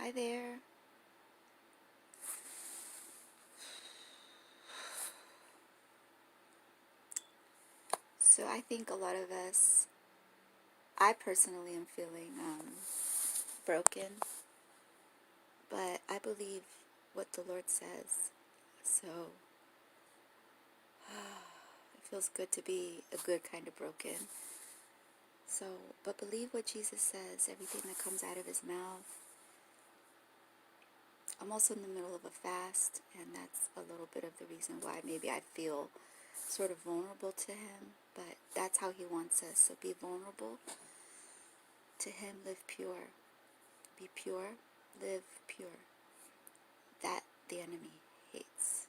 Hi there. So I think a lot of us, I personally am feeling broken, but I believe what the Lord says. So it feels good to be a good kind of broken. So, but believe what Jesus says, everything that comes out of his mouth. I'm also in the middle of a fast, and that's a little bit of the reason why maybe I feel sort of vulnerable to him, but that's how he wants us. So be vulnerable to him, live pure. Be pure, live pure. That the enemy hates.